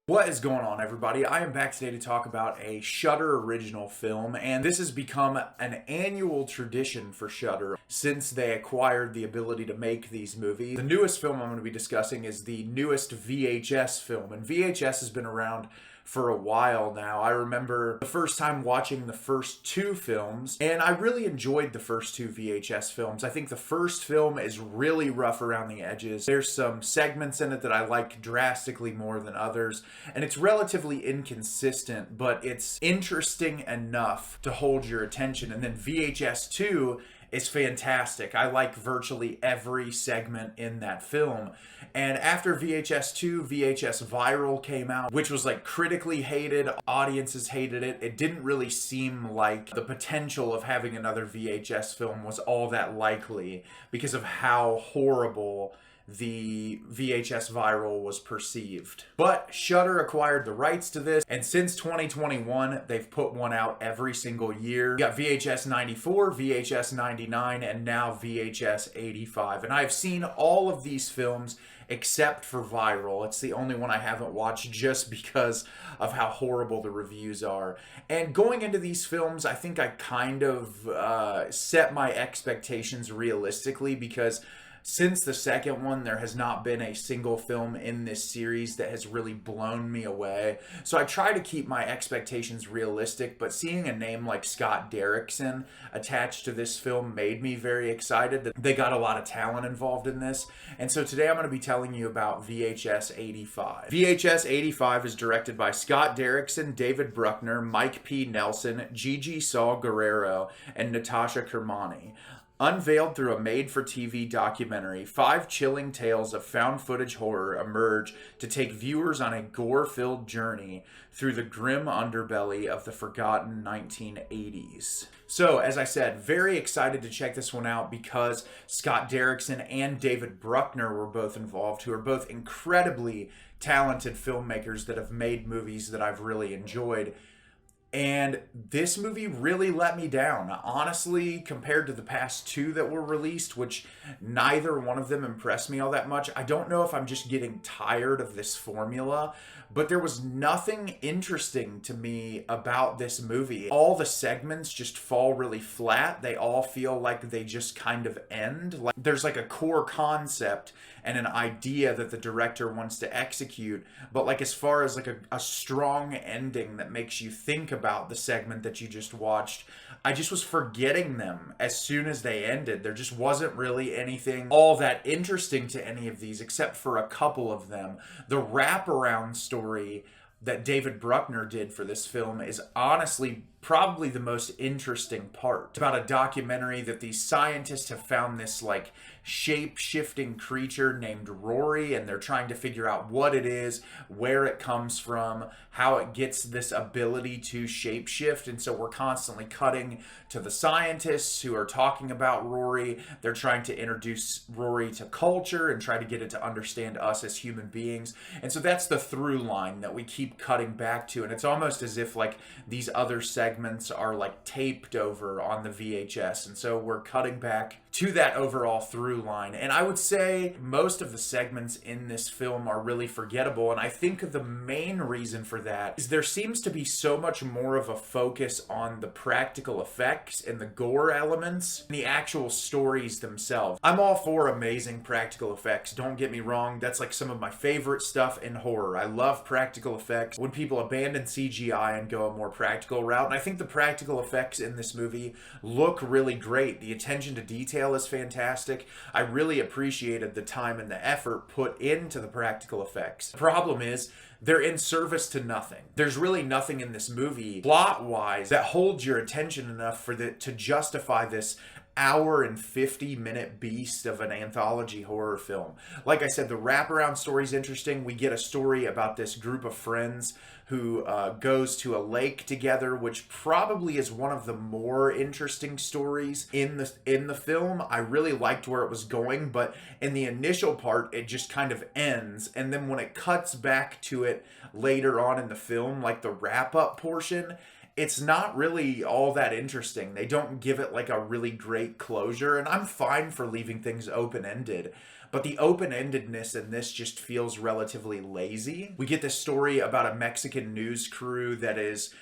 What is going on, everybody? I am back today to talk about a Shudder original film, and this has become an annual tradition for Shudder since they acquired the ability to make these movies. The newest film I'm going to be discussing is the newest VHS film, and VHS has been around for a while now. I remember the first time watching the first two films, and I really enjoyed the first two VHS films. I think the first film is really rough around the edges. There's some segments in it that I like drastically more than others, and it's relatively inconsistent, but it's interesting enough to hold your attention. And then VHS 2 is fantastic. I like virtually every segment in that film. And after VHS 2, VHS Viral came out, which was like critically hated, audiences hated it. It didn't really seem like the potential of having another VHS film was all that likely because of how horrible the VHS Viral was perceived. But Shudder acquired the rights to this, and since 2021, they've put one out every single year. You got VHS 94, VHS 99, and now VHS 85. And I've seen all of these films except for Viral. It's the only one I haven't watched just because of how horrible the reviews are. And going into these films, I think I kind of set my expectations realistically, because since the second one, there has not been a single film in this series that has really blown me away. So I try to keep my expectations realistic, but seeing a name like Scott Derrickson attached to this film made me very excited that they got a lot of talent involved in this. And so today I'm going to be telling you about VHS 85. VHS 85 is directed by Scott Derrickson, David Bruckner, Mike P. Nelson, Gigi Saul Guerrero, and Natasha Kermani. Unveiled through a made-for-TV documentary, 5 chilling tales of found-footage horror emerge to take viewers on a gore-filled journey through the grim underbelly of the forgotten 1980s. So, as I said, very excited to check this one out because Scott Derrickson and David Bruckner were both involved, who are both incredibly talented filmmakers that have made movies that I've really enjoyed. And this movie really let me down. Honestly, compared to the past two that were released, which neither one of them impressed me all that much. I don't know if I'm just getting tired of this formula, but there was nothing interesting to me about this movie. All the segments just fall really flat. They all feel like they just kind of end. Like there's like a core concept and an idea that the director wants to execute, but like as far as like a strong ending that makes you think about the segment that you just watched, I just was forgetting them as soon as they ended. There just wasn't really anything all that interesting to any of these except for a couple of them. The wraparound story that David Bruckner did for this film is honestly probably the most interesting part. It's about a documentary that these scientists have found this like shape-shifting creature named Rory, and they're trying to figure out what it is, where it comes from, how it gets this ability to shapeshift. And so we're constantly cutting to the scientists who are talking about Rory. They're trying to introduce Rory to culture and try to get it to understand us as human beings. And so that's the through line that we keep cutting back to, and it's almost as if like these other segments are like taped over on the VHS, and so we're cutting back to that overall through line. And I would say most of the segments in this film are really forgettable, and I think the main reason for that is there seems to be so much more of a focus on the practical effects and the gore elements and the actual stories themselves. I'm all for amazing practical effects, don't get me wrong. That's like some of my favorite stuff in horror. I love practical effects when people abandon CGI and go a more practical route, and I think the practical effects in this movie look really great. The attention to detail is fantastic. I really appreciated the time and the effort put into the practical effects. The problem is they're in service to nothing. There's really nothing in this movie plot-wise that holds your attention enough to justify this hour and 50-minute beast of an anthology horror film. Like I said, the wraparound story is interesting. We get a story about this group of friends who goes to a lake together, which probably is one of the more interesting stories in the film. I really liked where it was going, but in the initial part, it just kind of ends. And then when it cuts back to it later on in the film, like the wrap-up portion, it's not really all that interesting. They don't give it like a really great closure, and I'm fine for leaving things open-ended. But the open-endedness in this just feels relatively lazy. We get this story about a Mexican news crew that is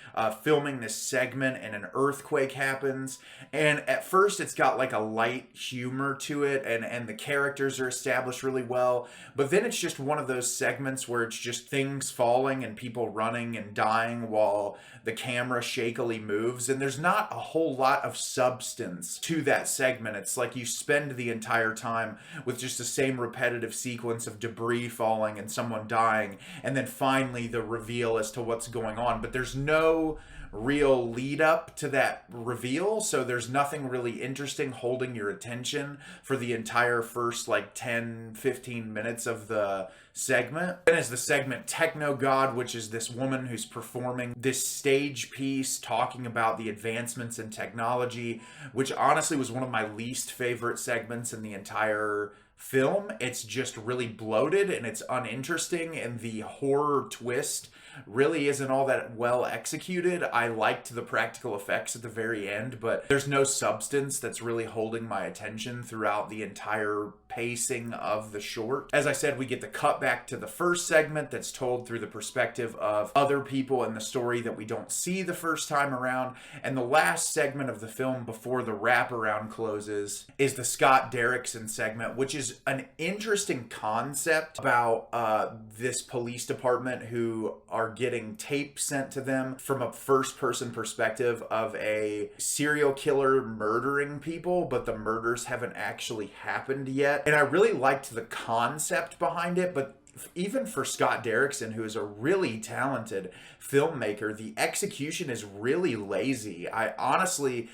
filming this segment, and an earthquake happens. And at first it's got like a light humor to it, and the characters are established really well. But then it's just one of those segments where it's just things falling and people running and dying while the camera shakily moves. And there's not a whole lot of substance to that segment. It's like you spend the entire time with just the same repetitive sequence of debris falling and someone dying, and then finally the reveal as to what's going on. But there's no real lead up to that reveal, so there's nothing really interesting holding your attention for the entire first like 10-15 minutes of the segment. Then is the segment Techno God, which is this woman who's performing this stage piece talking about the advancements in technology, which honestly was one of my least favorite segments in the entire film. It's just really bloated and it's uninteresting, and the horror twist really isn't all that well executed. I liked the practical effects at the very end, but there's no substance that's really holding my attention throughout the entire pacing of the short. As I said, we get the cut back to the first segment that's told through the perspective of other people in the story that we don't see the first time around. And the last segment of the film before the wraparound closes is the Scott Derrickson segment, which is an interesting concept about this police department who are getting tape sent to them from a first-person perspective of a serial killer murdering people, but the murders haven't actually happened yet. And I really liked the concept behind it, but even for Scott Derrickson, who is a really talented filmmaker, the execution is really lazy. I honestly,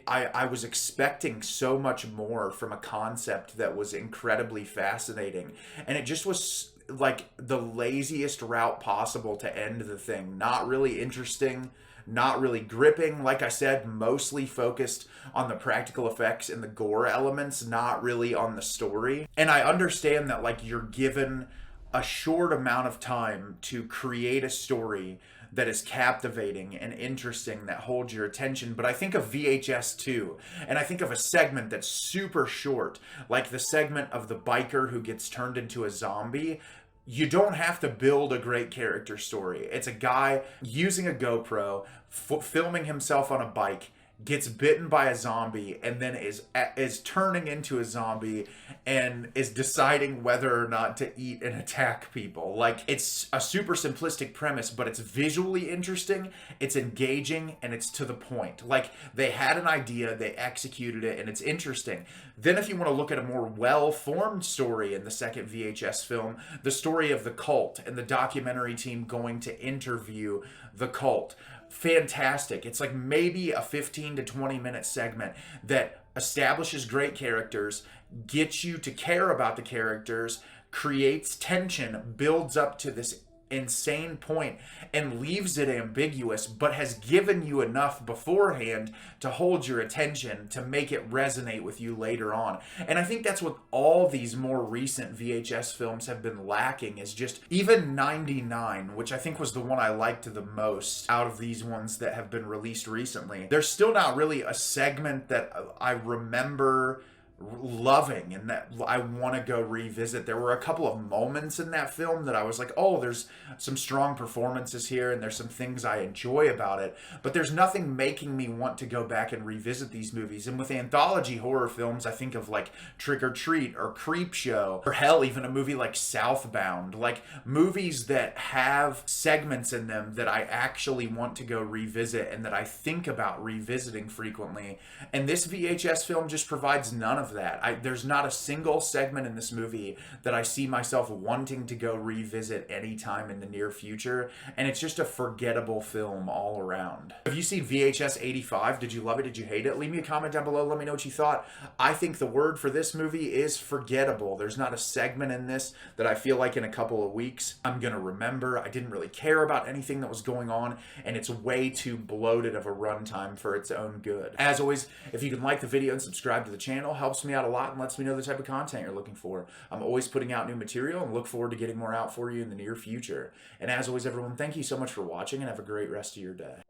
I was expecting so much more from a concept that was incredibly fascinating, and it just was like the laziest route possible to end the thing. Not really interesting, not really gripping. Like I said, mostly focused on the practical effects and the gore elements, not really on the story. And I understand that like you're given a short amount of time to create a story that is captivating and interesting, that holds your attention. But I think of VHS 2, and I think of a segment that's super short, like the segment of the biker who gets turned into a zombie. You don't have to build a great character story. It's a guy using a GoPro, filming himself on a bike, gets bitten by a zombie, and then is turning into a zombie and is deciding whether or not to eat and attack people. Like, it's a super simplistic premise, but it's visually interesting, it's engaging, and it's to the point. Like, they had an idea, they executed it, and it's interesting. Then if you want to look at a more well-formed story in the second VHS film, the story of the cult and the documentary team going to interview the cult. Fantastic. It's like maybe a 15 to 20 minute segment that establishes great characters, gets you to care about the characters, creates tension, builds up to this insane point, and leaves it ambiguous, but has given you enough beforehand to hold your attention, to make it resonate with you later on. And I think that's what all these more recent VHS films have been lacking, is just even 99, which I think was the one I liked the most out of these ones that have been released recently. There's still not really a segment that I remember loving and that I want to go revisit. There were a couple of moments in that film that I was like, oh, there's some strong performances here and there's some things I enjoy about it, but there's nothing making me want to go back and revisit these movies. And with anthology horror films, I think of like Trick or Treat or Creepshow, or hell, even a movie like Southbound, like movies that have segments in them that I actually want to go revisit and that I think about revisiting frequently. And this VHS film just provides none of that. There's not a single segment in this movie that I see myself wanting to go revisit anytime in the near future, and it's just a forgettable film all around. Have you seen VHS 85? Did you love it? Did you hate it? Leave me a comment down below. Let me know what you thought. I think the word for this movie is forgettable. There's not a segment in this that I feel like in a couple of weeks I'm gonna remember. I didn't really care about anything that was going on, and it's way too bloated of a runtime for its own good. As always, if you can like the video and subscribe to the channel, helps me out a lot and lets me know the type of content you're looking for. I'm always putting out new material and look forward to getting more out for you in the near future. And as always, everyone, thank you so much for watching and have a great rest of your day.